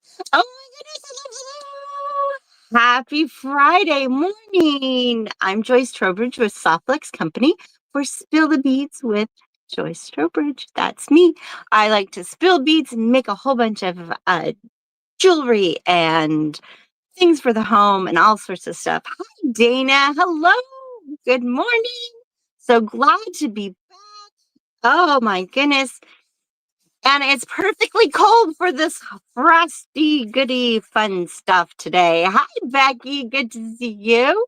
Oh my goodness, hello, hello. Happy Friday morning. I'm Joyce Trowbridge with Softlex Company for Spill the Beads with Joyce Trowbridge. That's me. I like to spill beads and make a whole bunch of jewelry and things for the home and all sorts of stuff. Hi, Dana. Hello. Good morning. So glad to be back. Oh my goodness. And it's perfectly cold for this frosty, goody, fun stuff today. Hi, Becky. Good to see you.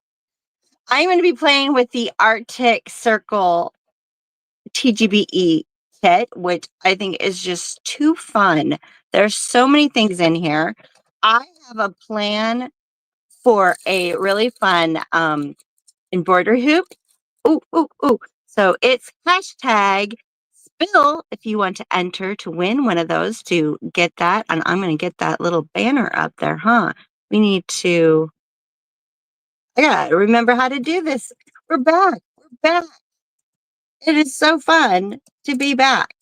I'm going to be playing with the Arctic Circle TGBE kit, which I think is just too fun. There's so many things in here. I have a plan for a really fun embroidery hoop. Ooh, ooh, ooh. So it's hashtag spill if you want to enter to win one of those to get that. And I'm going to get that little banner up there, huh? We need to, I got to remember how to do this. We're back. We're back. It is so fun to be back.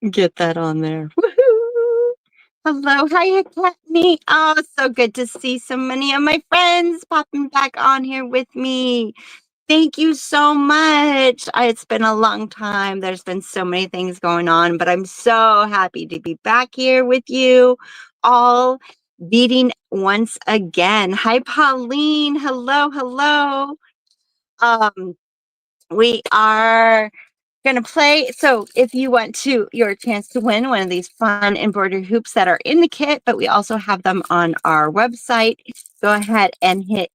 Get that on there. Woohoo! Hello, hiya, Kathleen. Oh, so good to see so many of my friends popping back on here with me. Thank you so much. It's been a long time. There's been so many things going on, but I'm so happy to be back here with you all beading once again. Hi, Pauline. Hello, hello. Um, we are gonna play. So if you want to, your chance to win one of these fun embroidery hoops that are in the kit, but we also have them on our website. Go ahead and hit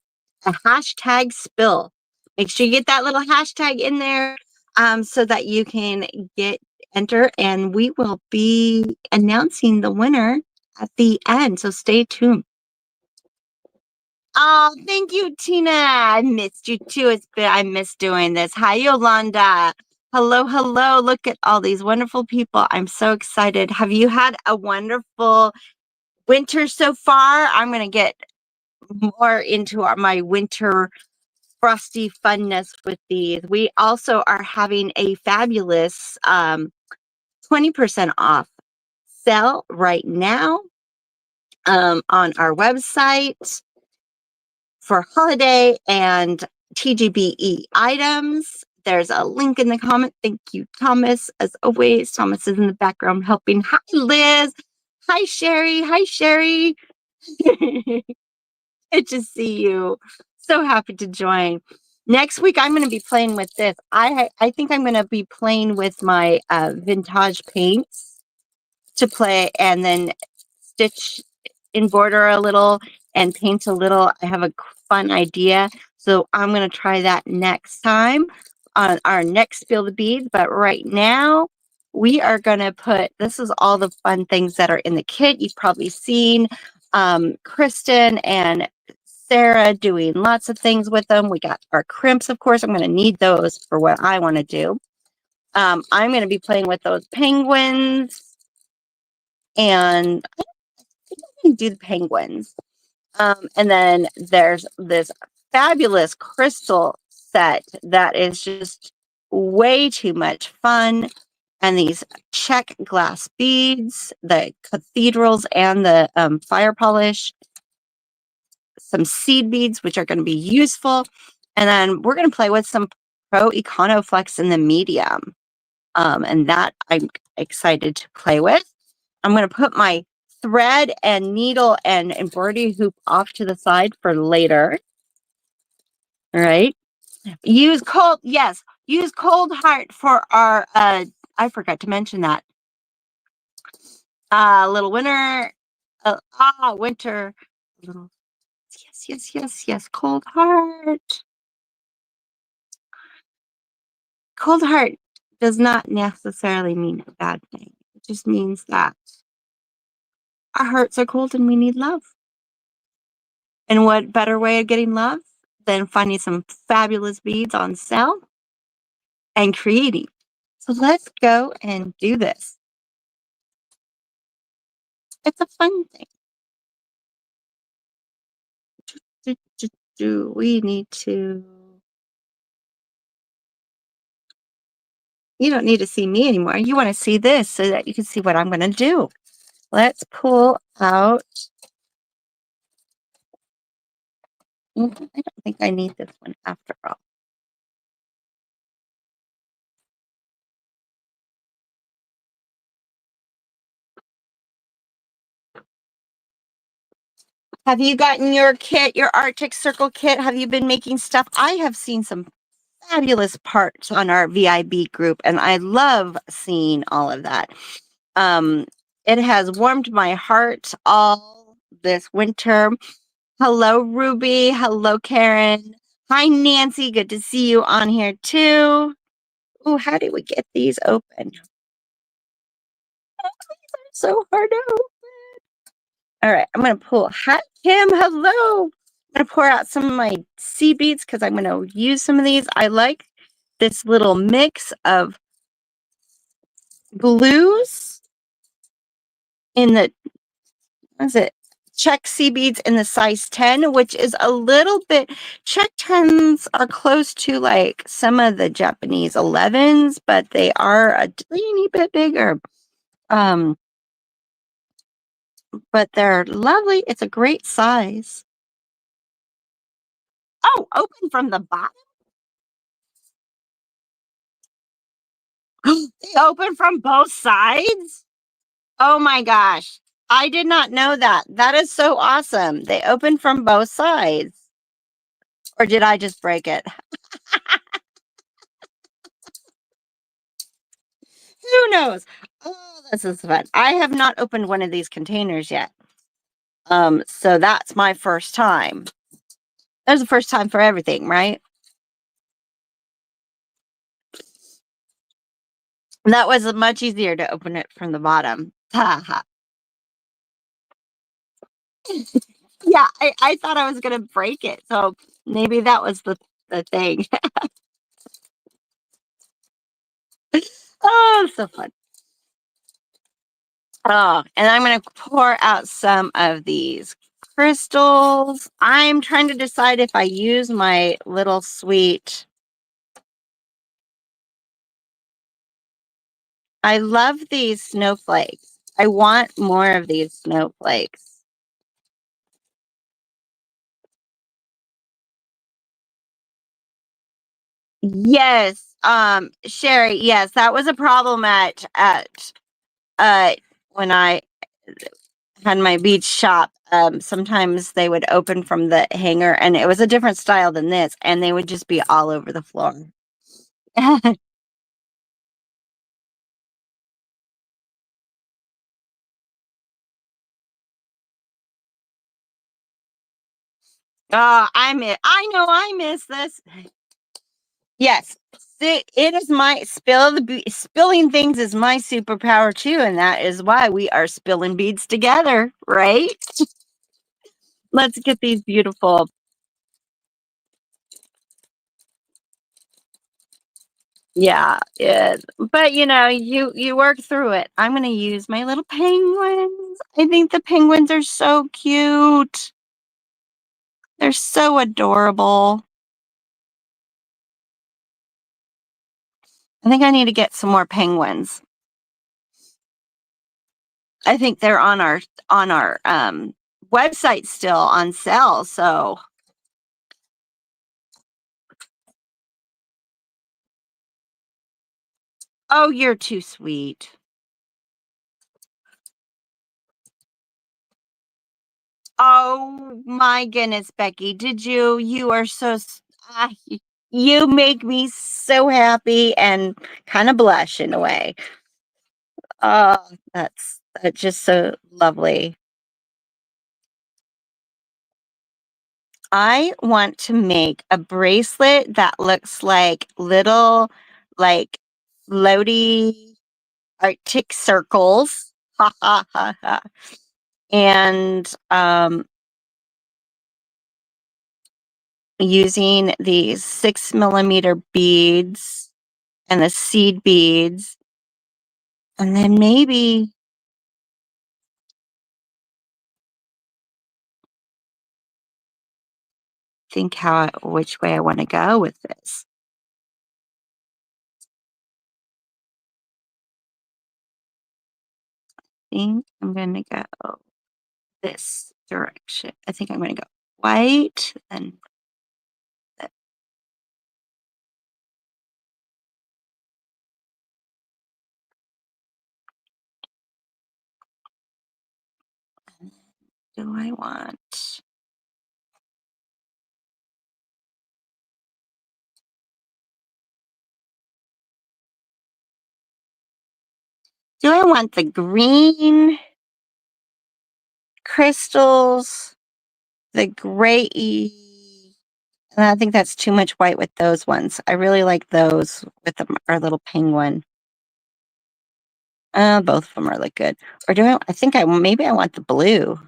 a hashtag spill. Make sure you get that little hashtag in there so that you can enter, and we will be announcing the winner at the end. So stay tuned. Oh, thank you, Tina. I missed you too. I miss doing this. Hi, Yolanda. Hello, hello. Look at all these wonderful people. I'm so excited. Have you had a wonderful winter so far? I'm going to get more into my winter frosty funness with these. We also are having a fabulous 20% off sale right now on our website for holiday and TGBE items. There's a link in the comment. Thank you, Thomas. As always, Thomas is in the background helping. Hi, Liz. Hi, Sherry. Hi, Sherry. Good to see you. So happy to join. Next week, I'm going to be playing with this. I think I'm going to be playing with my vintage paints to play and then stitch embroider a little and paint a little. I have a fun idea. So I'm going to try that next time on our next Spill the Beads. But right now, we are going to this is all the fun things that are in the kit. You've probably seen Kristen and Sarah doing lots of things with them. We got our crimps, of course. I'm going to need those for what I want to do. I'm going to be playing with those penguins. And I think I'm going to do the penguins. And then there's this fabulous crystal set that is just way too much fun. And these check glass beads, the cathedrals and the fire polish, some seed beads, which are going to be useful. And then we're going to play with some Pro Econoflex in the medium. And that I'm excited to play with. I'm going to put my thread and needle and embroidery hoop off to the side for later. All right. Use cold heart for our I forgot to mention that. Little winter winter little yes, cold heart. Cold heart does not necessarily mean a bad thing. It just means that our hearts are cold and we need love. And what better way of getting love than finding some fabulous beads on sale and creating? So let's go and do this. It's a fun thing. We need to You don't need to see me anymore. You want to see this so that you can see what I'm going to do. Let's pull out. I don't think I need this one after all. Have you gotten your kit, your Arctic Circle kit? Have you been making stuff? I have seen some fabulous parts on our VIB group, and I love seeing all of that. It has warmed my heart all this winter. Hello, Ruby. Hello, Karen. Hi, Nancy. Good to see you on here too. Oh, how do we get these open? So hard to open. All right, I'm going to pull. Hi, Kim. Hello. I'm going to pour out some of my seed beads because I'm going to use some of these. I like this little mix of blues in the, what is it? Check sea beads in the size 10, which is a little bit, check 10s are close to like some of the Japanese 11s, but they are a teeny bit bigger. But they're lovely. It's a great size. Oh, open from the bottom. They open from both sides. Oh my gosh. I did not know that. That is so awesome. They open from both sides. Or did I just break it? Who knows? Oh, this is fun. I have not opened one of these containers yet. So that's my first time. That's the first time for everything, right? That was much easier to open it from the bottom. Ha ha. Yeah, I thought I was gonna break it. So maybe that was the thing. Oh, so fun. Oh, and I'm going to pour out some of these crystals. I'm trying to decide if I use my little sweet. I love these snowflakes. I want more of these snowflakes. Yes, Sherry, yes, that was a problem at when I had my beach shop. Sometimes they would open from the hanger and it was a different style than this, and they would just be all over the floor. Oh, I know I miss this. Yes. It is my spilling things is my superpower too, and that is why we are spilling beads together, right? Let's get these beautiful. Yeah, yeah. But you work through it. I'm gonna use my little penguins. I think the penguins are so cute. They're so adorable. I think I need to get some more penguins. I think they're on our website still on sale. So, oh, you're too sweet. Oh my goodness, Becky, did you? You are so. You make me so happy and kind of blush in a way. Oh, that's just so lovely. I want to make a bracelet that looks like little, like floaty Arctic circles. Ha ha ha ha. And using these 6 millimeter beads and the seed beads. And then maybe think which way I want to go with this. think I'm going to go this direction. I think I'm going to go white and do I want? Do I want the green crystals, the gray? And I think that's too much white with those ones. I really like those with our little penguin. Both of them are look good. Or do I think maybe I want the blue.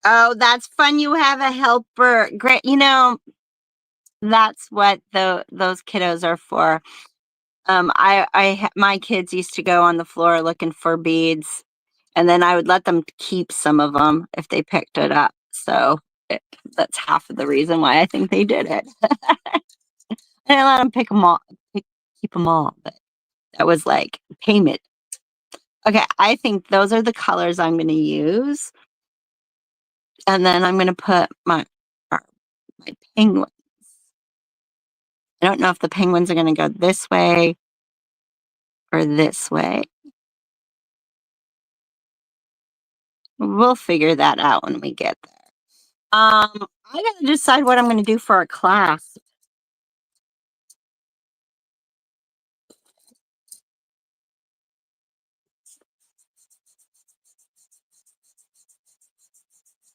Oh, that's fun. You have a helper. Great. That's what those kiddos are for. My kids used to go on the floor looking for beads, and then I would let them keep some of them if they picked it up. So that's half of the reason why I think they did it. And I let them pick them all, keep them all. But that was like payment. Okay, I think those are the colors I'm going to use, and then I'm going to put my penguins. I don't know if the penguins are going to go this way or this way. We'll figure that out when we get there. I gotta decide what I'm going to do for our class.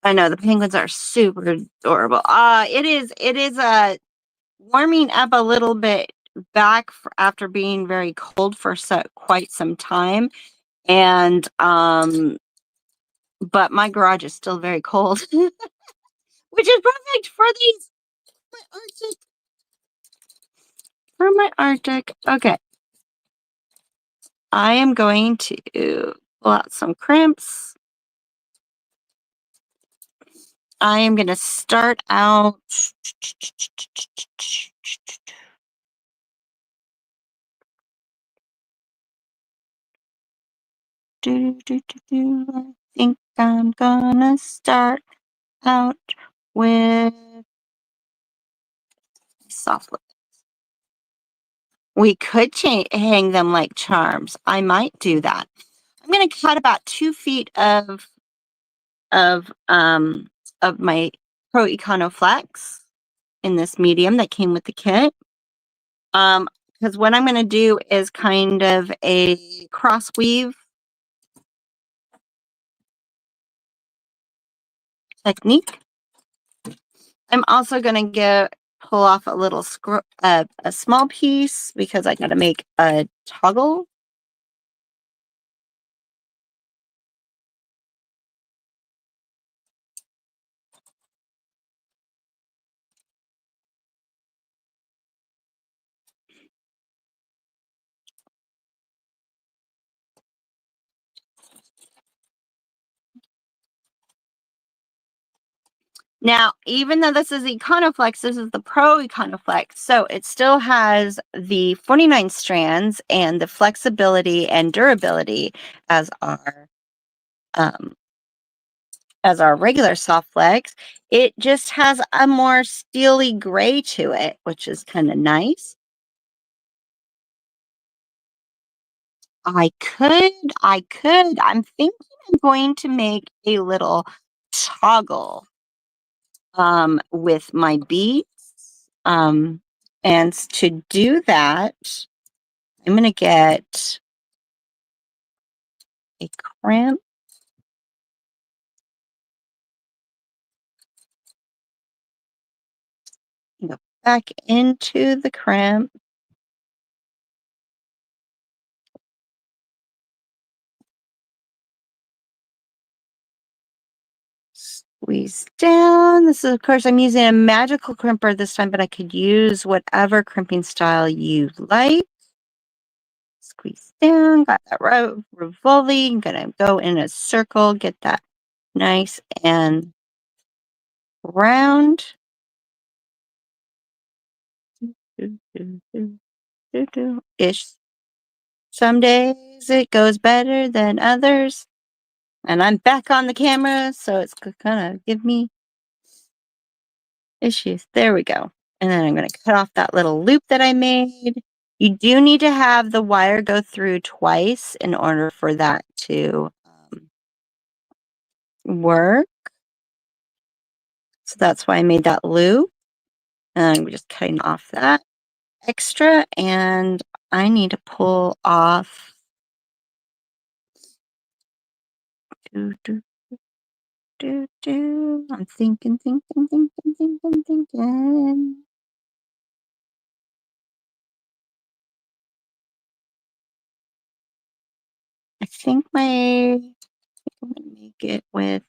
I know the penguins are super adorable. It is warming up a little bit back after being very cold for quite some time, and but my garage is still very cold, which is perfect for my Arctic. Okay, I am going to pull out some crimps. I am going to start out. I think I'm gonna start out with soft lip. We could hang them like charms. I might do that. I'm gonna cut about 2 feet of my Pro Econoflex in this medium that came with the kit. Because what I'm gonna do is kind of a cross weave technique. I'm also going to pull off a little a small piece because I got to make a toggle. Now, even though this is Econoflex, this is the Pro Econoflex, so it still has the 49 strands and the flexibility and durability as our regular soft flex. It just has a more steely gray to it, which is kind of nice. I could. I'm thinking I'm going to make a little toggle with my beads. And to do that, I'm going to get a crimp. Go back into the crimp. Squeeze down. This is, of course, I'm using a magical crimper this time, but I could use whatever crimping style you like. Squeeze down, got that Rivoli. I'm going to go in a circle, get that nice and round. Ish. Some days it goes better than others. And I'm back on the camera, so it's gonna give me issues. There we go. And then I'm gonna cut off that little loop that I made. You do need to have the wire go through twice in order for that to work. So that's why I made that loop. And I'm just cutting off that extra, and I need to pull off. I'm thinking. I think I'm gonna make it with.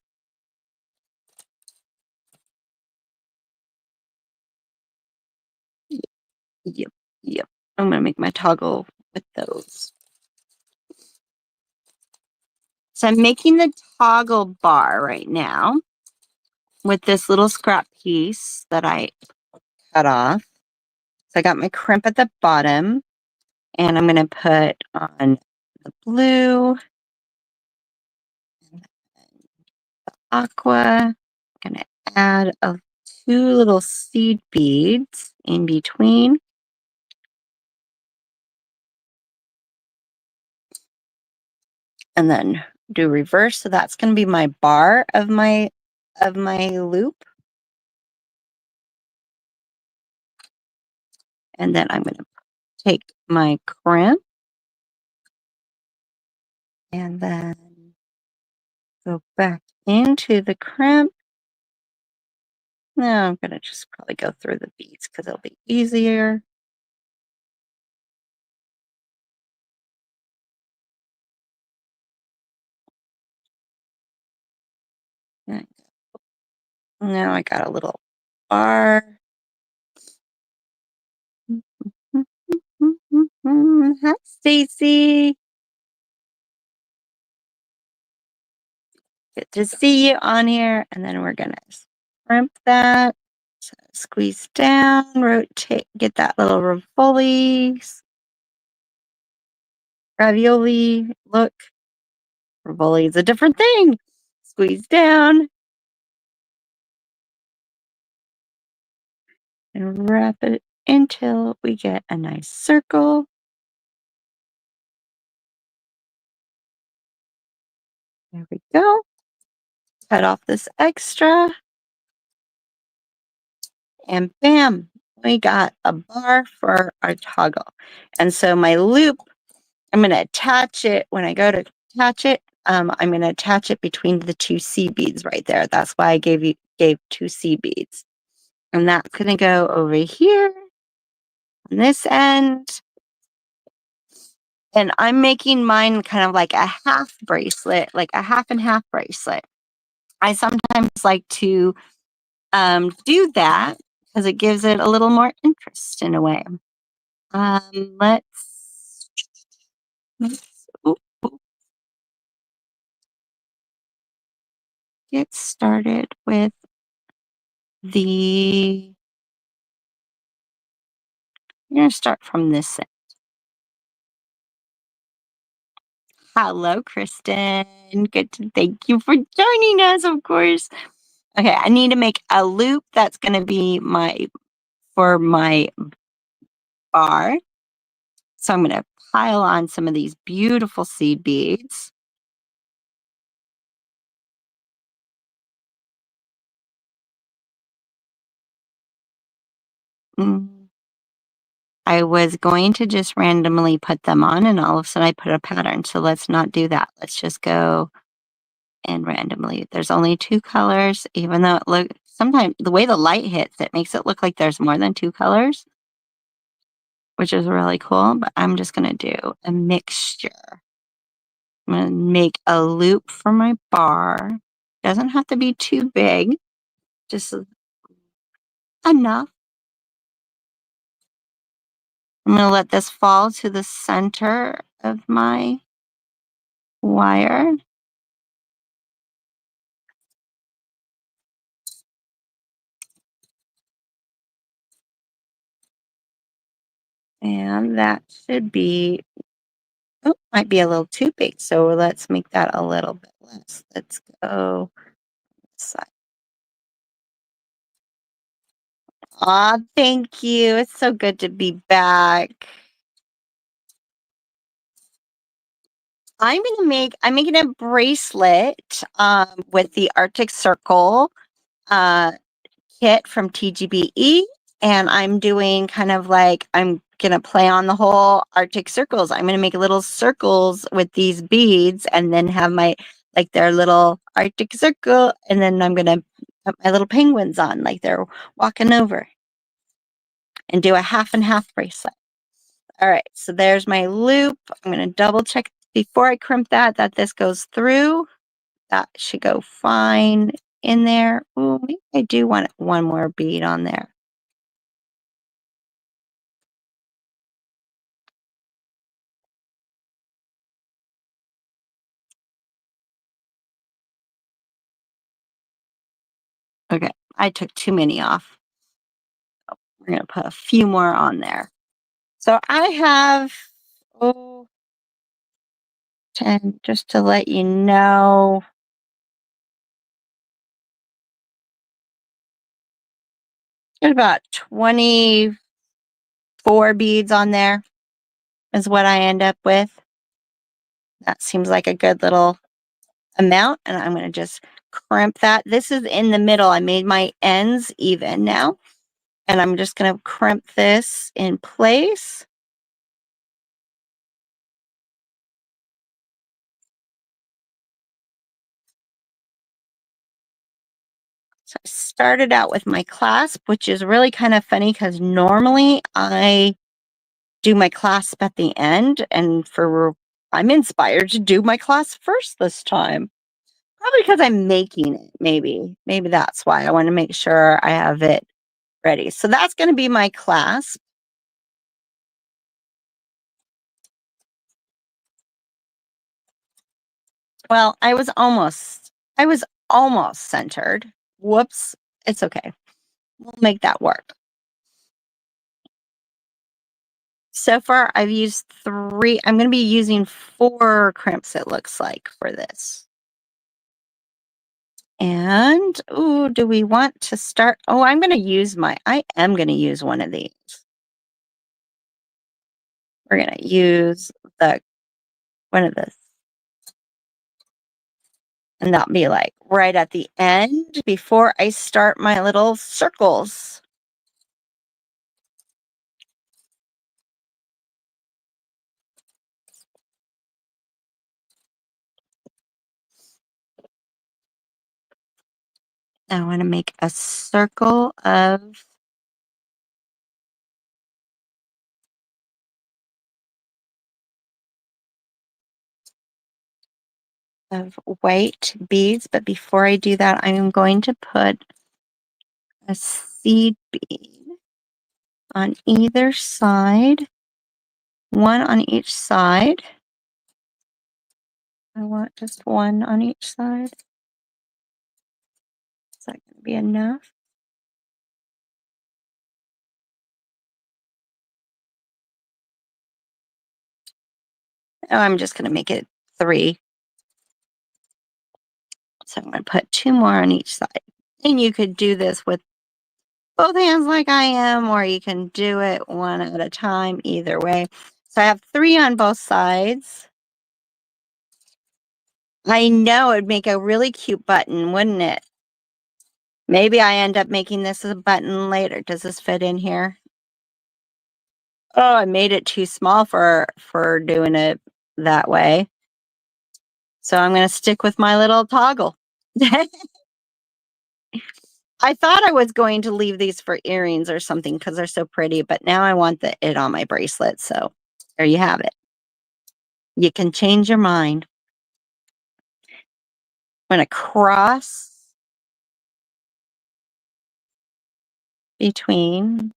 Yep. I'm gonna make my toggle with those. So I'm making the toggle bar right now with this little scrap piece that I cut off. So I got my crimp at the bottom, and I'm gonna put on the blue, aqua. I'm gonna add two little seed beads in between. And then do reverse. So that's gonna be my bar of my loop. And then I'm gonna take my crimp and then go back into the crimp. Now I'm gonna just probably go through the beads because it'll be easier. And now I got a little bar. Hi, Stacy. Good to see you on here. And then we're gonna crimp that. So squeeze down, rotate, get that little ravioli look. Ravioli is a different thing. Squeeze down and wrap it until we get a nice circle. There we go. Cut off this extra. And bam, we got a bar for our toggle. And so my loop, I'm going to attach it when I go to attach it. I'm going to attach it between the two C beads right there. That's why I gave two C beads. And that's going to go over here on this end. And I'm making mine kind of like a half bracelet, like a half and half bracelet. I sometimes like to do that because it gives it a little more interest in a way. Let's get started with I'm going to start from this end. Hello, Kristen. Thank you for joining us, of course. Okay, I need to make a loop that's going to be for my bar. So I'm going to pile on some of these beautiful seed beads. I was going to just randomly put them on, and all of a sudden I put a pattern. So let's not do that. Let's just go and randomly. There's only two colors, even though sometimes the way the light hits, it makes it look like there's more than two colors, which is really cool. But I'm just going to do a mixture. I'm going to make a loop for my bar. Doesn't have to be too big, just enough. I'm going to let this fall to the center of my wire. And that should be, oh, might be a little too big. So let's make that a little bit less. Let's go this side. Aw, thank you. It's so good to be back. I'm making a bracelet with the Arctic Circle uh kit from TGBE, and I'm doing kind of like, I'm gonna play on the whole Arctic circles. I'm gonna make little circles with these beads and then have my, like, their little Arctic circle, and then I'm gonna put my little penguins on like they're walking over, and do a half and half bracelet. All right, so there's my loop. I'm gonna double check before I crimp that this goes through. That should go fine in there. Oh, maybe I do want one more bead on there. Okay, I took too many off. We're going to put a few more on there. So I have, oh, 10, just to let you know. There's about 24 beads on there is what I end up with. That seems like a good little amount. And I'm going to just crimp that. This is in the middle. I made my ends even now. And I'm just going to crimp this in place. So I started out with my clasp, which is really kind of funny because normally I do my clasp at the end, and I'm inspired to do my clasp first this time. Probably because I'm making it, maybe. Maybe that's why I want to make sure I have it ready. So that's going to be my clasp. Well, I was almost centered. Whoops. It's okay. We'll make that work. So far, I've used 3. I'm going to be using 4 crimps, it looks like, for this. And, ooh, do we want to start? Oh, I am going to use one of these. We're going to use one of this. And that'll be like right at the end before I start my little circles. I want to make a circle of white beads, but before I do that, I am going to put a seed bead on either side, one on each side. I want just one on each side. Is that going to be enough? Oh, I'm just going to make it 3. So I'm going to put 2 more on each side. And you could do this with both hands like I am, or you can do it one at a time, either way. So I have 3 on both sides. I know it'd make a really cute button, wouldn't it? Maybe I end up making this as a button later. Does this fit in here? Oh, I made it too small for doing it that way. So I'm going to stick with my little toggle. I thought I was going to leave these for earrings or something because they're so pretty, but now I want it on my bracelet. So there you have it. You can change your mind. I'm going to cross between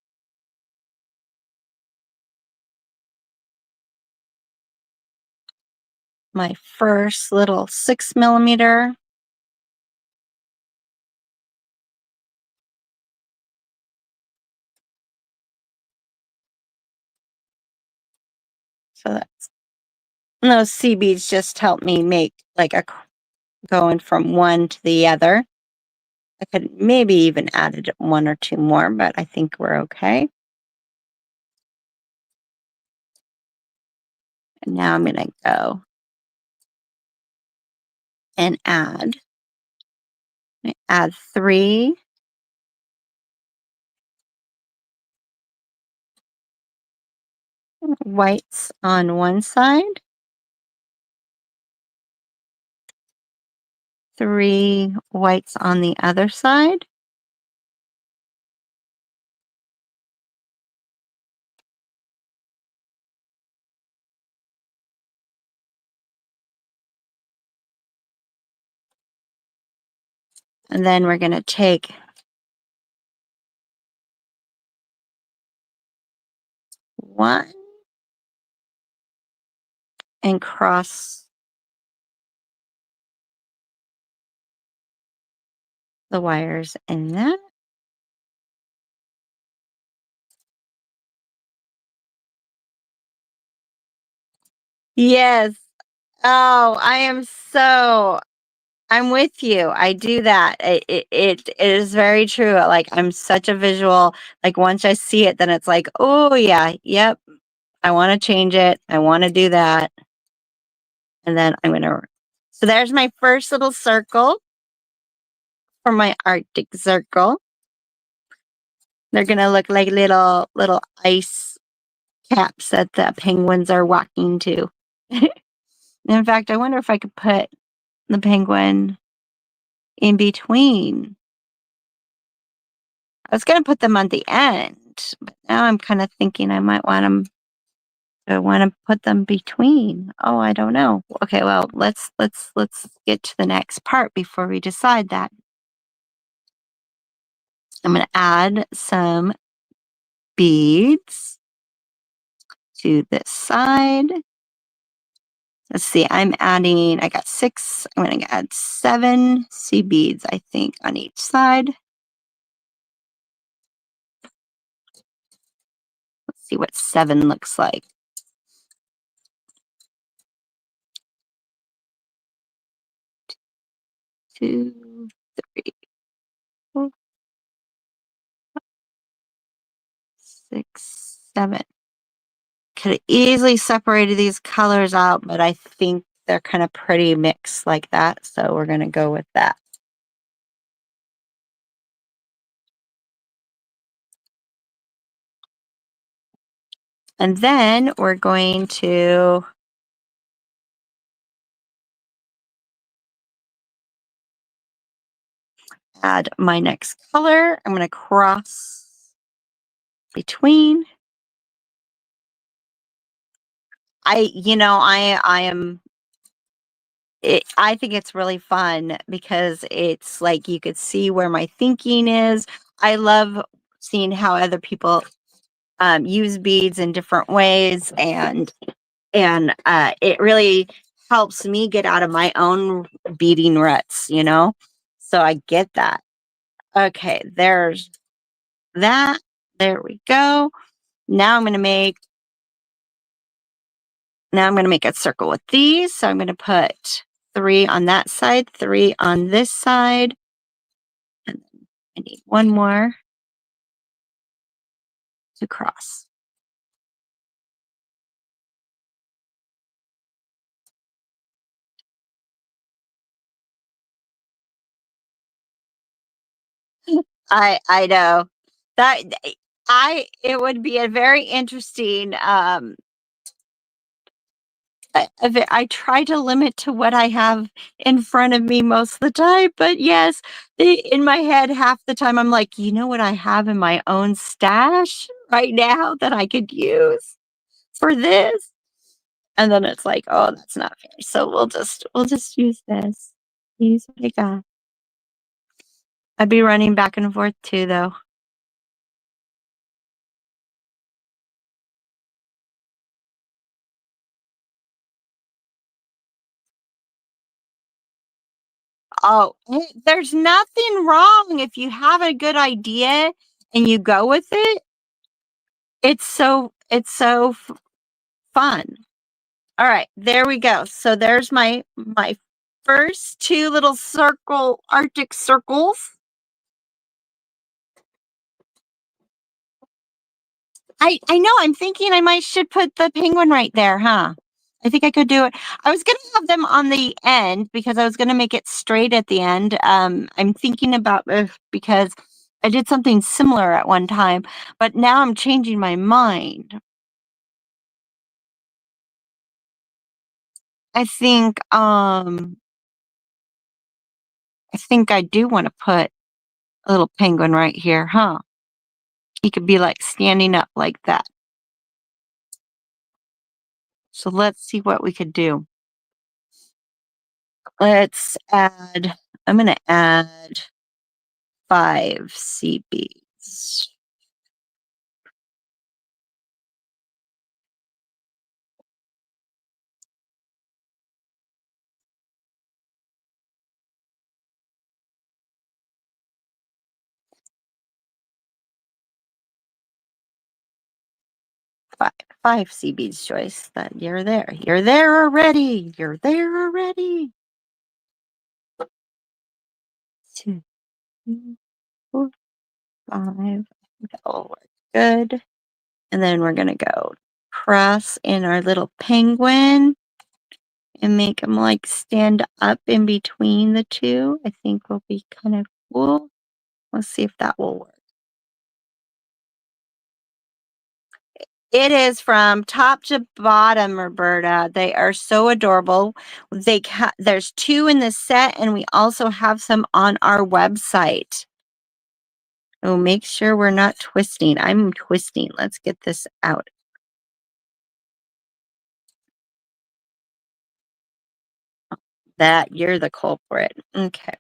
my first little 6mm So that's, and those C beads just help me make like a going from one to the other. I could maybe even added one or two more, but I think we're okay. And now I'm going to go and add 3 whites on one side, 3 whites on the other side. And then we're going to take one and cross the wires in that. Yes. Oh, I'm with you. I do that. It is very true. Like, I'm such a visual, like, once I see it, then it's like, oh yeah, yep, I want to change it. I want to do that. And then I'm going to, so there's my first little circle for my Arctic circle. They're going to look like little ice caps that the penguins are walking to. In fact, I wonder if I could put the penguin in between. I was going to put them on the end, but now I'm kind of thinking I might want them. I want to put them between. Oh, I don't know. Okay, well, let's get to the next part before we decide that. I'm going to add some beads to this side. Let's see, I got 6, I'm going to add 7 C beads, I think, on each side. Let's see what 7 looks like. 2, 3, 4, 6, 7. Could have easily separated these colors out, but I think they're kind of pretty mixed like that, so we're going to go with that. And then we're going to add my next color. I'm going to cross between. I think it's really fun because it's like you could see where my thinking is. I love seeing how other people use beads in different ways, and it really helps me get out of my own beading ruts, so I get that. Okay, there's that. There we go. Now I'm going to make a circle with these. So I'm going to put 3 on that side, 3 on this side, and then I need one more to cross. I know that it would be a very interesting I try to limit to what I have in front of me most of the time, but yes, in my head half the time I'm like, you know what I have in my own stash right now that I could use for this? And then it's like, oh, that's not fair. So we'll just use this. Use what I got. I'd be running back and forth too, though. Oh, there's nothing wrong if you have a good idea and you go with it. It's so fun. All right, there we go. So there's my first two little Arctic circles. I know, I'm thinking should put the penguin right there, huh? I think I could do it. I was going to have them on the end because I was going to make it straight at the end. I'm thinking about because I did something similar at one time, but now I'm changing my mind. I think I do want to put a little penguin right here, huh? He could be like standing up like that. So let's see what we could do. Let's add, I'm going to add 5 seed beads. Five seed beads, Joyce. That you're there. You're there already. You're there already. 2, 3, 4, 5. That'll work good. And then we're going to go cross in our little penguin and make them like stand up in between the two. I think will be kind of cool. Let's see if that will work. It is from top to bottom, Roberta. They are so adorable. There's 2 in the set, and we also have some on our website. Oh, make sure we're not twisting. I'm twisting. Let's get this out. That you're the culprit. Okay.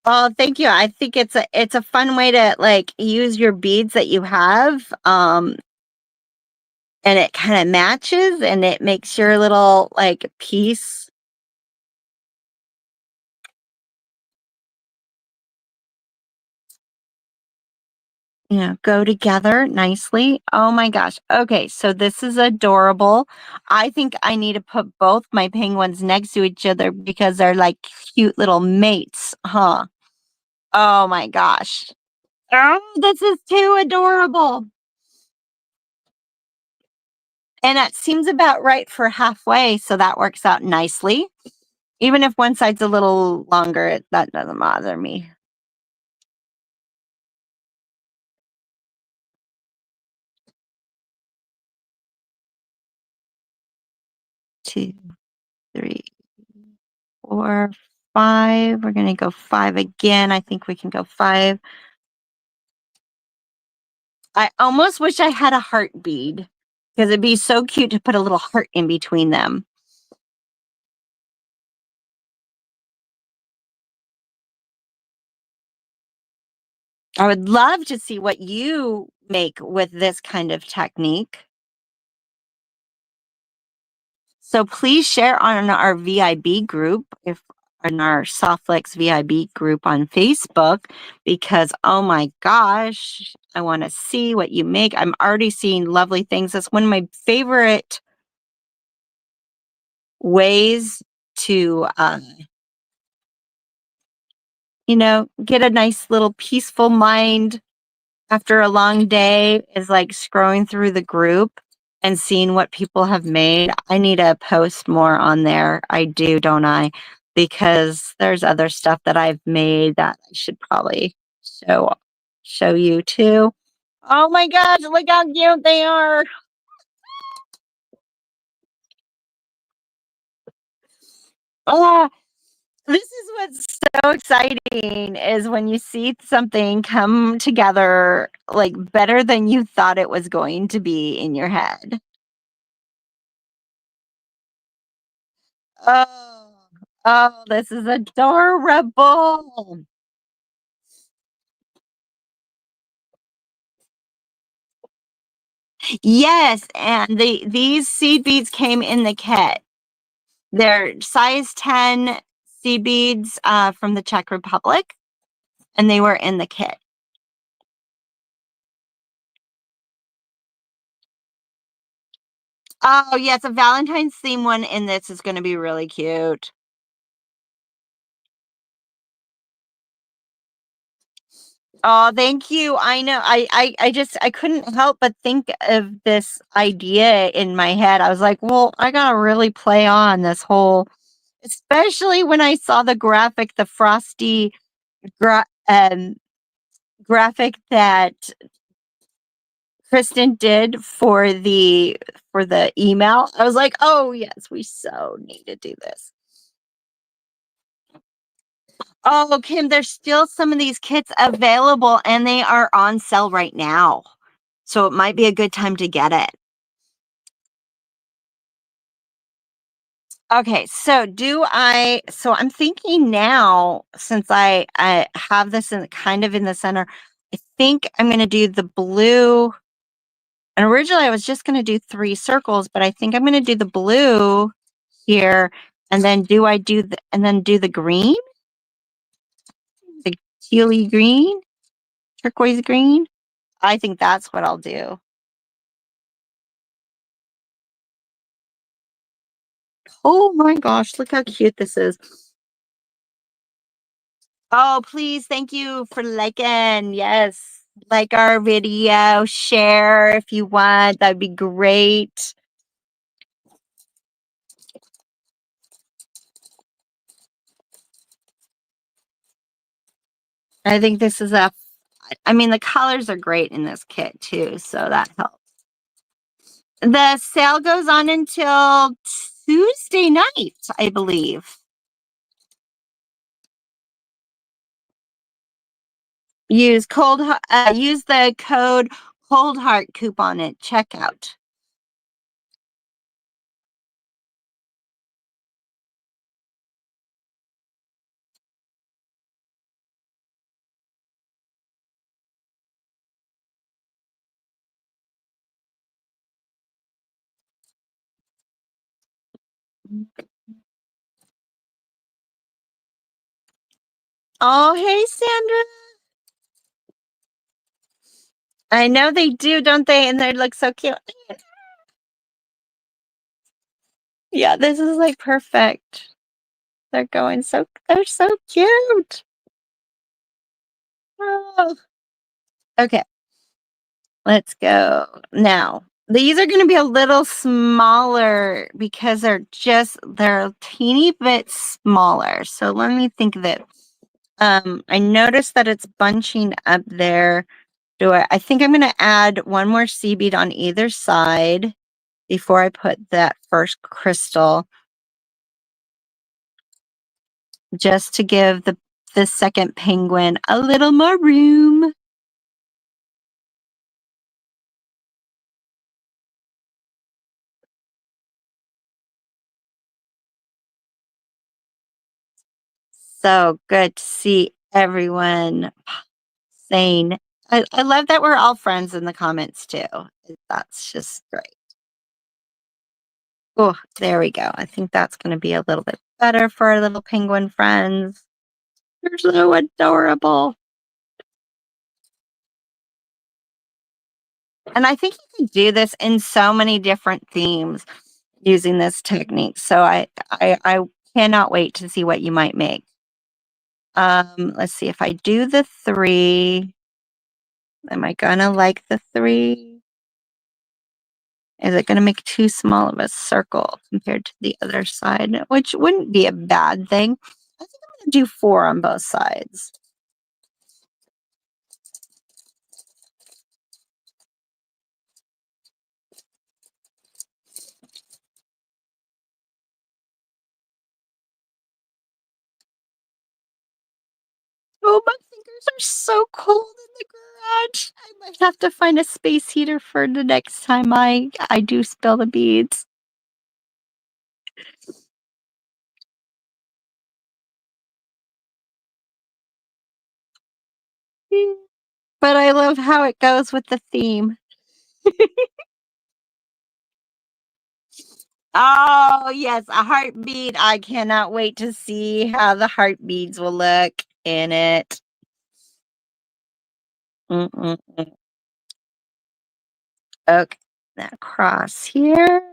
Oh, thank you. I think it's a fun way to like use your beads that you have. And it kind of matches and it makes your little like piece. Go together nicely. Oh my gosh. Okay, so this is adorable. I think I need to put both my penguins next to each other because they're like cute little mates, huh? Oh my gosh. Oh, this is too adorable. And it seems about right for halfway, so that works out nicely. Even if one side's a little longer, that doesn't bother me. Two, 3, 4, 5. We're going to go 5 again. I think we can go 5. I almost wish I had a heart bead because it'd be so cute to put a little heart in between them. I would love to see what you make with this kind of technique. So please share on our VIB group, if in our Softflex VIB group on Facebook, because oh my gosh, I want to see what you make. I'm already seeing lovely things. That's one of my favorite ways to, get a nice little peaceful mind after a long day is like scrolling through the group and seeing what people have made. I need to post more on there. I do, don't I? Because there's other stuff that I've made that I should probably show you too. Oh my gosh, look how cute they are. Oh, this is what's so exciting is when you see something come together like better than you thought it was going to be in your head. Oh, oh, this is adorable. Yes, and these seed beads came in the kit. They're size 10 seed beads from the Czech Republic, and they were in the kit. Oh, yes, a Valentine's theme one in this is going to be really cute. Oh, thank you. I know. I couldn't help but think of this idea in my head. I was like, well, I gotta really play on this whole, especially when I saw the graphic, the frosty gra- um, graphic that Kristen did for the email. I was like, oh yes, we so need to do this. Oh, Kim, there's still some of these kits available and they are on sale right now. So it might be a good time to get it. Okay, so I'm thinking now, since I have this in kind of in the center, I think I'm going to do the blue. And originally I was just going to do 3 circles, but I think I'm going to do the blue here, and then do the green, the tealy green, turquoise green. I think that's what I'll do. Oh my gosh, look how cute this is. Oh, please, thank you for liking. Yes, like our video, share if you want. That'd be great. I think this is I mean, the colors are great in this kit too, so that helps. The sale goes on until Tuesday night, I believe. Use use the code Cold Heart coupon at checkout. Oh, hey, Sandra. I know they do, don't they? And they look so cute. Yeah, this is like perfect. They're so cute. Oh. Okay, let's go. Now, these are going to be a little smaller because they're a teeny bit smaller. So let me think of it. I noticed that it's bunching up there. I think I'm going to add one more sea bead on either side before I put that first crystal, just to give the second penguin a little more room. So good to see everyone saying, I love that we're all friends in the comments too. That's just great. Oh, there we go. I think that's going to be a little bit better for our little penguin friends. They're so adorable. And I think you can do this in so many different themes using this technique. So I cannot wait to see what you might make. Let's see, if I do the 3, am I gonna like the 3? Is it gonna make too small of a circle compared to the other side? Which wouldn't be a bad thing. I think I'm gonna do 4 on both sides. Oh, my fingers are so cold in the garage. I might have to find a space heater for the next time I do spill the beads. But I love how it goes with the theme. Oh, yes, a heart bead. I cannot wait to see how the heart beads will look in it. Mm-mm-mm. Okay, now cross here.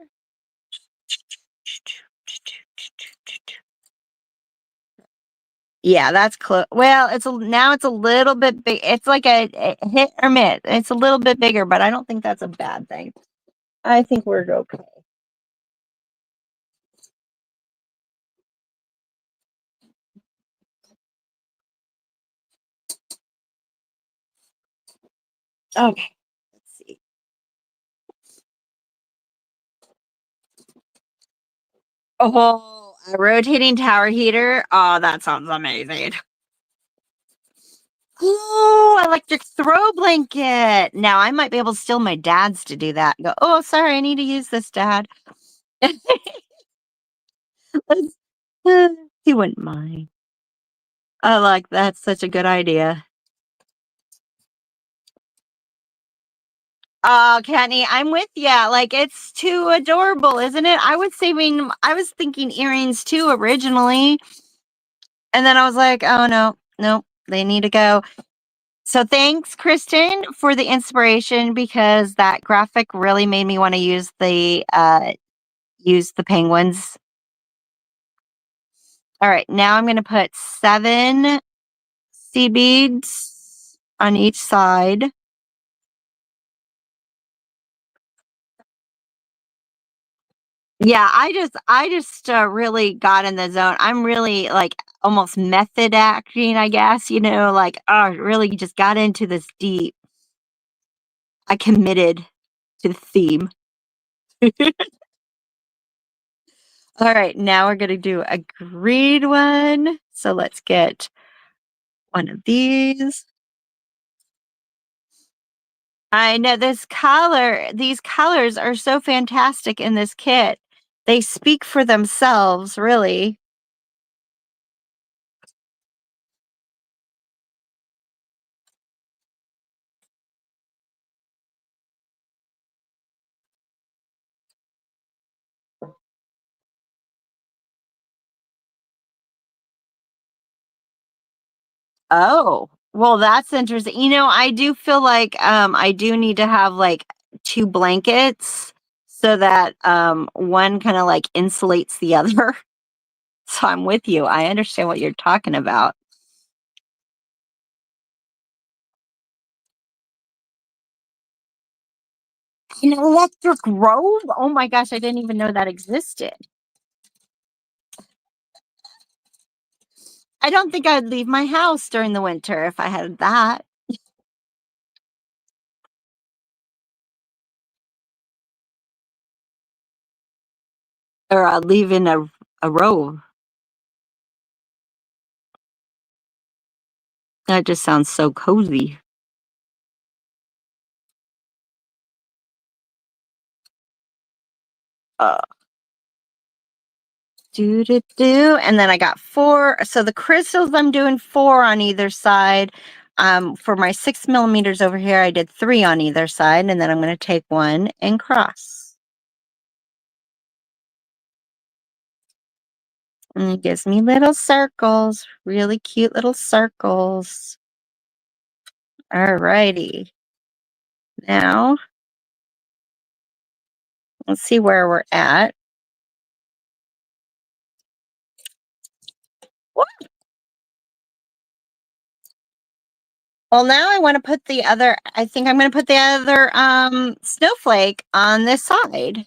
Yeah, that's close. Well, now it's a little bit big. It's like a hit or miss. It's a little bit bigger, but I don't think that's a bad thing. I think we're okay. Okay, let's see. Oh, a rotating tower heater. Oh, that sounds amazing. Oh, electric throw blanket. Now I might be able to steal my dad's to do that. Go, oh, sorry, I need to use this, Dad. He wouldn't mind. I like that's such a good idea. Oh, Kenny, I'm with ya. Like it's too adorable, isn't it? I was thinking earrings too originally. And then I was like, oh no, they need to go. So thanks, Kristen, for the inspiration because that graphic really made me want to use the penguins. All right, now I'm going to put 7 sea beads on each side. Yeah, I just really got in the zone. I'm really like almost method acting, I guess, like really just got into this deep. I committed to the theme. All right, now we're going to do a green one. So let's get one of these. I know these colors are so fantastic in this kit. They speak for themselves, really. Oh, well, that's interesting. I do feel like I do need to have like 2 blankets so that one kind of like insulates the other. So I'm with you. I understand what you're talking about. An electric robe? Oh my gosh, I didn't even know that existed. I don't think I'd leave my house during the winter if I had that. Or I'd leave in a robe. That just sounds so cozy. Uh, do. And then I got 4. So the crystals, I'm doing 4 on either side. For my 6 millimeters over here, I did 3 on either side. And then I'm going to take one and cross. And it gives me little circles, really cute little circles. All righty. Now, let's see where we're at. What? Well, now I want to put I think I'm going to put the other snowflake on this side.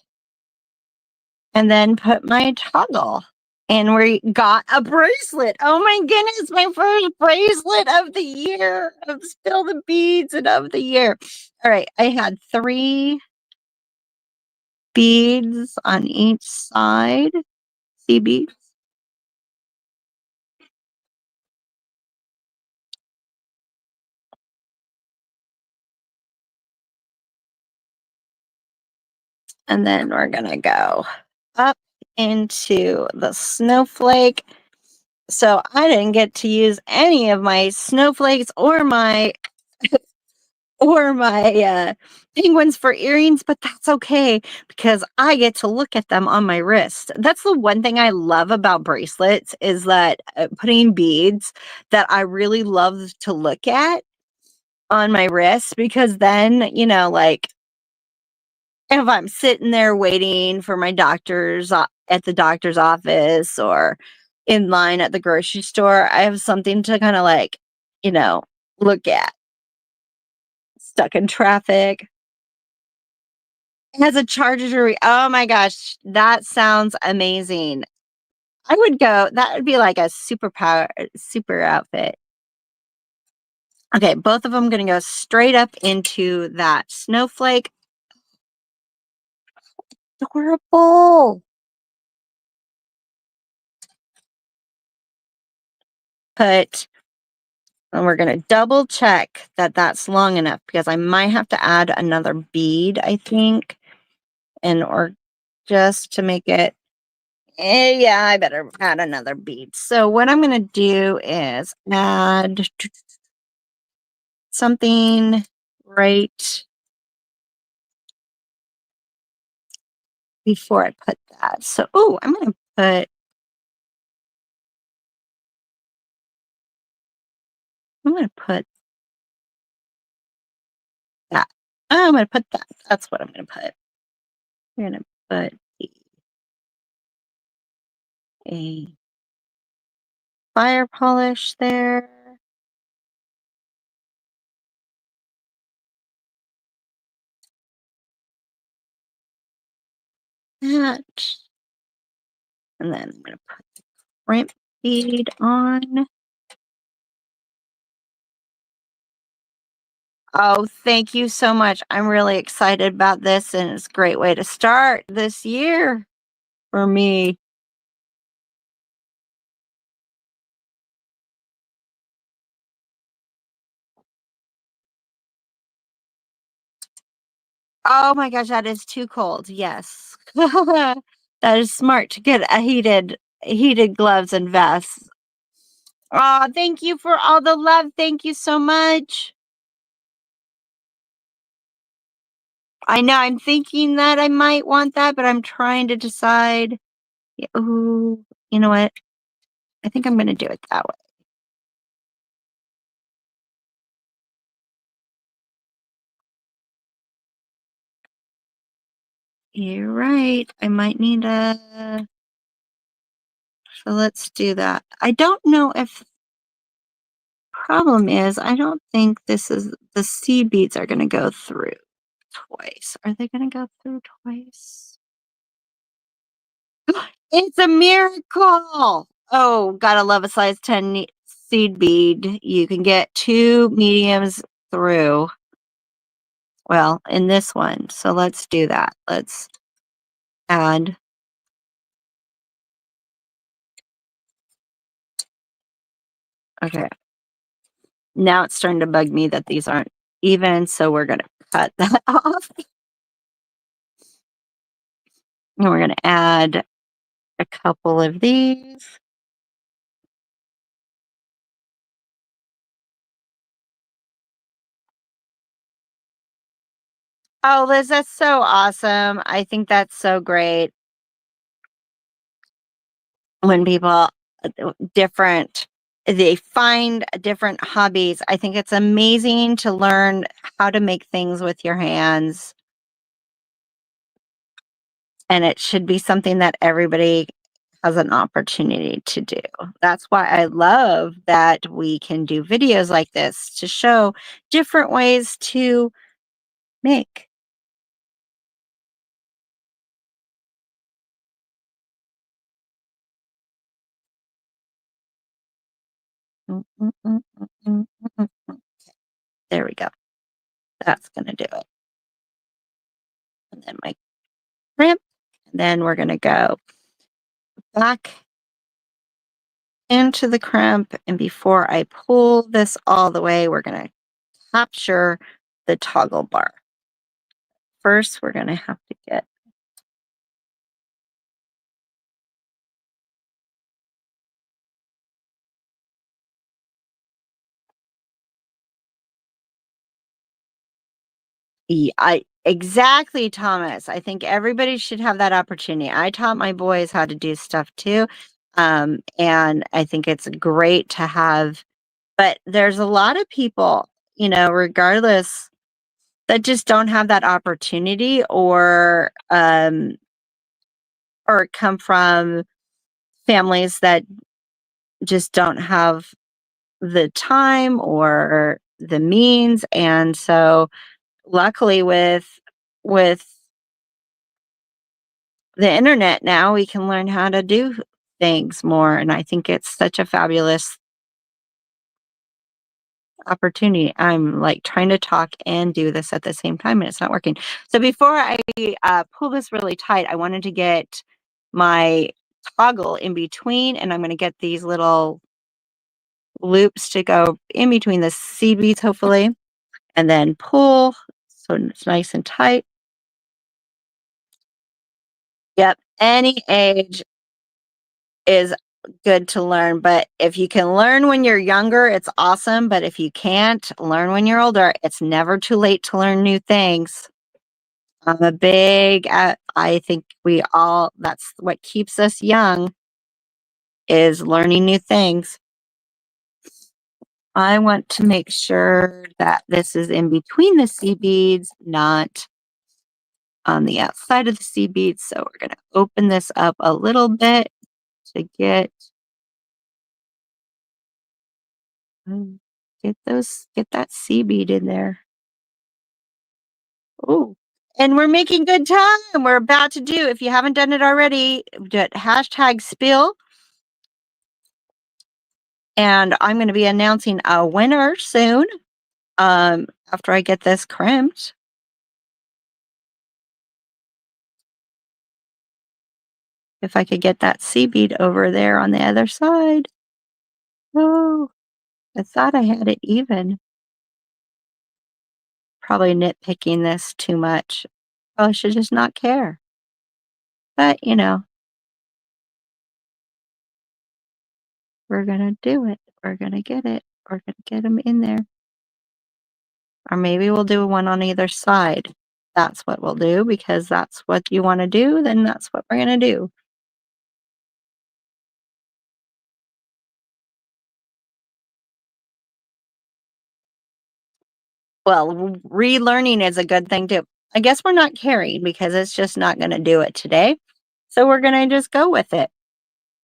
And then put my toggle. And we got a bracelet. Oh my goodness, my first bracelet of the year, of Spill the Beads and of the year. All right, I had 3 beads on each side. See beads? And then we're going to go up into the snowflake. So I didn't get to use any of my snowflakes or my or my penguins for earrings, but that's okay because I get to look at them on my wrist. That's the one thing I love about bracelets is that putting beads that I really love to look at on my wrist because then, like if I'm sitting there waiting for my doctor's at the doctor's office or in line at the grocery store, I have something to kind of like, you know, look at. Stuck in traffic. It has a charger. Oh my gosh, that sounds amazing. I would go. That would be like a super outfit. Okay, both of them going to go straight up into that snowflake. Adorable. Put And we're going to double check that that's long enough because I might have to add another bead, I think, or just to make it, yeah, I better add another bead. So what I'm going to do is add something right before I put that. So, oh, I'm going to put that. Oh, I'm going to put that. That's what I'm going to put. We're going to put a fire polish there. That. And then I'm going to put the crimp bead on. Oh, thank you so much. I'm really excited about this, and it's a great way to start this year for me. Oh my gosh, that is too cold. Yes. That is smart to get a heated gloves and vests. Oh, thank you for all the love. Thank you so much. I know I'm thinking that I might want that, but I'm trying to decide. Ooh, you know what? I think I'm going to do it that way. You're right. I might need a. So let's do that. I don't know if problem is I don't think the seed beads are going to go through twice. Are they going to go through twice? It's a miracle. Oh, gotta love a size 10 seed bead. You can get two mediums through. Well, in this one. So let's do that. Let's add. Okay. Now it's starting to bug me that these aren't even. So we're going to cut that off. And we're going to add a couple of these. Oh, Liz, that's so awesome. I think that's so great when people different they find different hobbies. I think it's amazing to learn how to make things with your hands, and it should be something that everybody has an opportunity to do. That's why I love that we can do videos like this to show different ways to make. Mm, mm, mm, mm, mm, mm, mm. There we go. That's going to do it. And then my crimp. And then we're going to go back into the crimp. And before I pull this all the way, we're going to capture the toggle bar. First, we're going to have to get Exactly, Thomas. I think everybody should have that opportunity. I taught my boys how to do stuff too. And I think it's great to have, but there's a lot of people, regardless, that just don't have that opportunity, or come from families that just don't have the time or the means. And so luckily with the internet now, we can learn how to do things more. And I think it's such a fabulous opportunity. I'm like trying to talk and do this at the same time, and it's not working. So before I pull this really tight, I wanted to get my toggle in between, and I'm going to get these little loops to go in between the seed beads, hopefully, and then pull so it's nice and tight. Yep, any age is good to learn, but if you can learn when you're younger, it's awesome. But if you can't learn when you're older, it's never too late to learn new things. I'm a big, I think that's what keeps us young, is learning new things. I want to make sure that this is in between the seed beads, not on the outside of the seed beads. So we're going to open this up a little bit to get that seed bead in there. Oh, and we're making good time. We're about to do, if you haven't done it already, hashtag spill. And I'm going to be announcing a winner soon, after I get this crimped. If I could get that seed bead over there on the other side. Oh, I thought I had it even. Probably nitpicking this too much. Oh, I should just not care. But, we're going to do it. We're going to get it. We're going to get them in there. Or maybe we'll do one on either side. That's what we'll do, because that's what you want to do, then that's what we're going to do. Well, relearning is a good thing too. I guess we're not caring because it's just not going to do it today. So we're going to just go with it.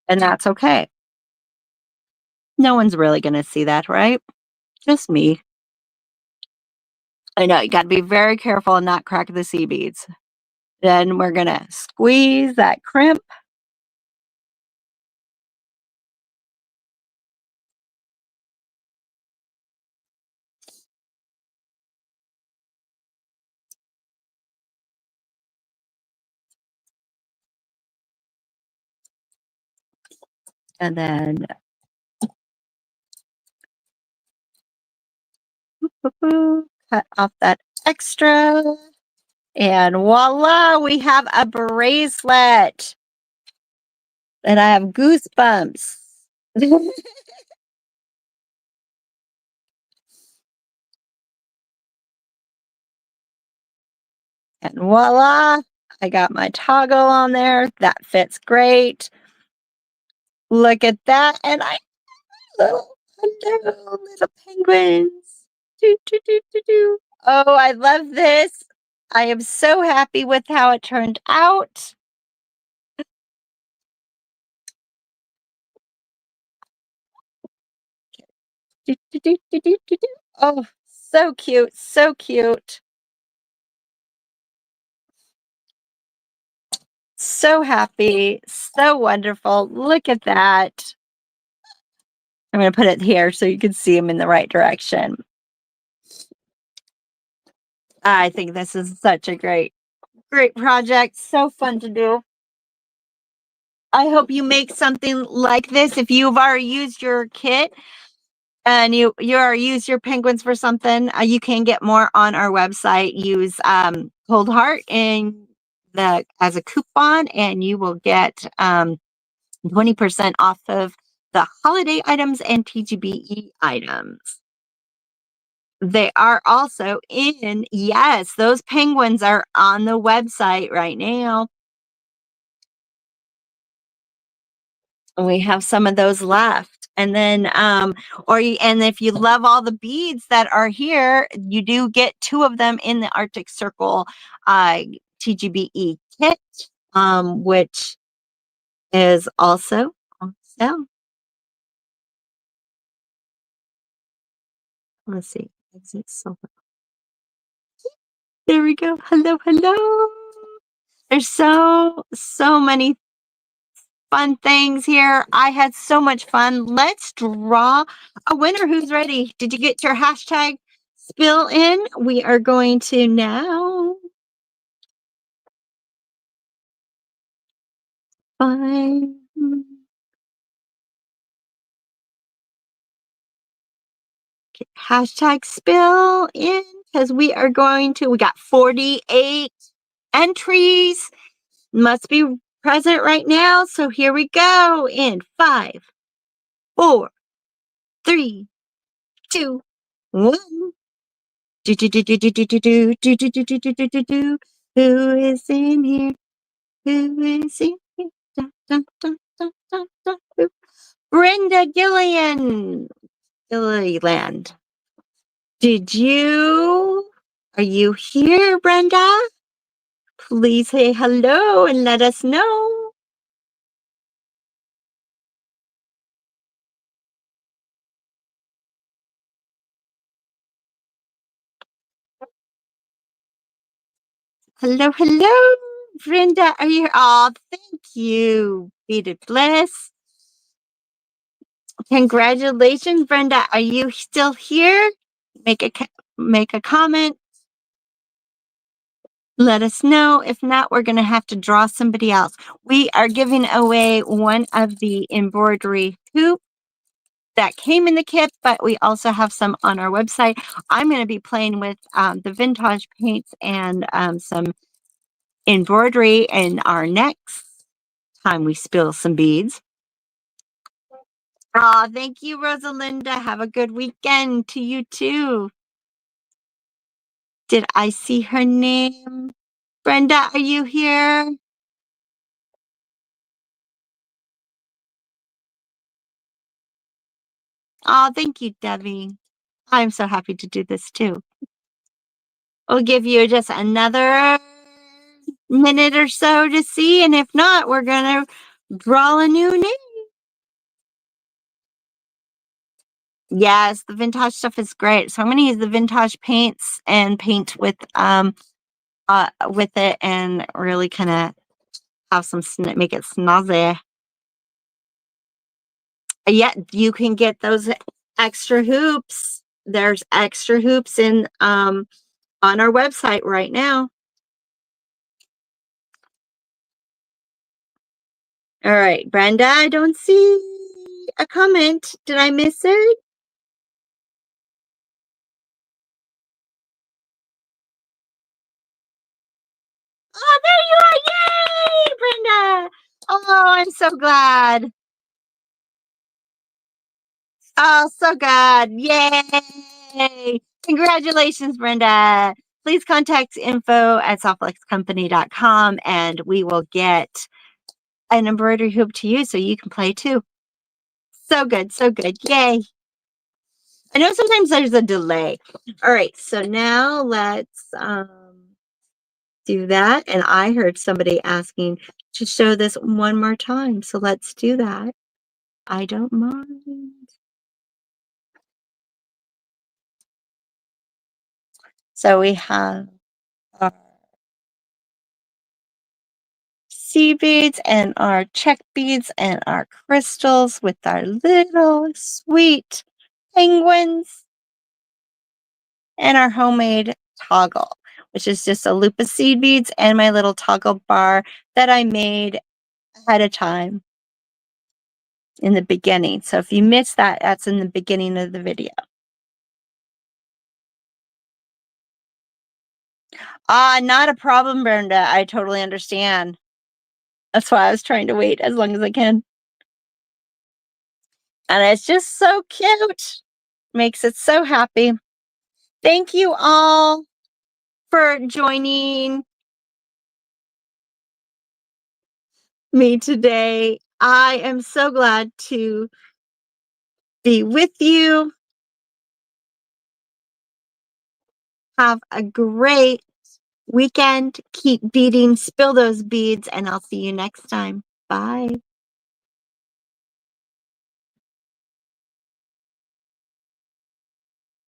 And that's okay. No one's really going to see that, right? Just me. I know, you got to be very careful and not crack the seed beads. Then we're going to squeeze that crimp. And then cut off that extra. And voila, we have a bracelet. And I have goosebumps. And voila, I got my toggle on there. That fits great. Look at that. And hello, little penguins. Do, do, do, do, do. Oh, I love this. I am so happy with how it turned out. Do, do, do, do, do, do, do. Oh, so cute. So cute. So happy. So wonderful. Look at that. I'm going to put it here so you can see them in the right direction. I think this is such a great project. So fun to do. I hope you make something like this. If you've already used your kit and you already used your penguins for something, you can get more on our website. Use Cold Heart as a coupon, and you will get 20% off of the holiday items and TGBE items. They are also in, yes, those penguins are on the website right now. We have some of those left. And then, and if you love all the beads that are here, you do get 2 of them in the Arctic Circle TGBE kit, which is also on sale. Let's see. Exit silver. There we go. Hello, hello. There's so many fun things here. I had so much fun. Let's draw a winner. Who's ready? Did you get your hashtag spill in? We are going to now find hashtag spill in because we got 48 entries. Must be present right now. So here we go in 5, 4, 3, 2, 1. Who is in here? Who is in here? Dun, dun, dun, dun, dun, dun, dun. Brenda Gilliland. Are you here, Brenda? Please say hello and let us know. Hello, hello. Brenda, are you here? Oh, thank you. Beaded Bliss. Congratulations, Brenda. Are you still here? Make a comment. Let us know. If not, we're going to have to draw somebody else. We are giving away one of the embroidery hoops that came in the kit, but we also have some on our website. I'm going to be playing with the vintage paints and some embroidery in our next time we spill some beads. Oh, thank you, Rosalinda. Have a good weekend to you too. Did I see her name? Brenda, are you here? Oh, thank you, Debbie. I'm so happy to do this too. We'll give you just another minute or so to see, and if not, we're going to draw a new name. Yes, the vintage stuff is great. So I'm going to use the vintage paints and paint with it and really kind of have some make it snazzy. Yeah, you can get those extra hoops. There's extra hoops in on our website right now. All right, Brenda, I don't see a comment. Did I miss it? Oh, there you are. Yay, Brenda. Oh, I'm so glad. Oh, so good. Yay. Congratulations, Brenda. Please contact info@softflexcompany.com and we will get an embroidery hoop to you so you can play too. So good. So good. Yay. I know sometimes there's a delay. All right. So now let's do that. And I heard somebody asking to show this one more time. So let's do that. I don't mind. So we have our seed beads and our check beads and our crystals with our little sweet penguins and our homemade toggle, which is just a loop of seed beads and my little toggle bar that I made ahead of time in the beginning. So if you missed that, that's in the beginning of the video. Not a problem, Brenda. I totally understand. That's why I was trying to wait as long as I can. And it's just so cute. Makes it so happy. Thank you all for joining me today. I am so glad to be with you. Have a great weekend. Keep beading, spill those beads, and I'll see you next time. Bye.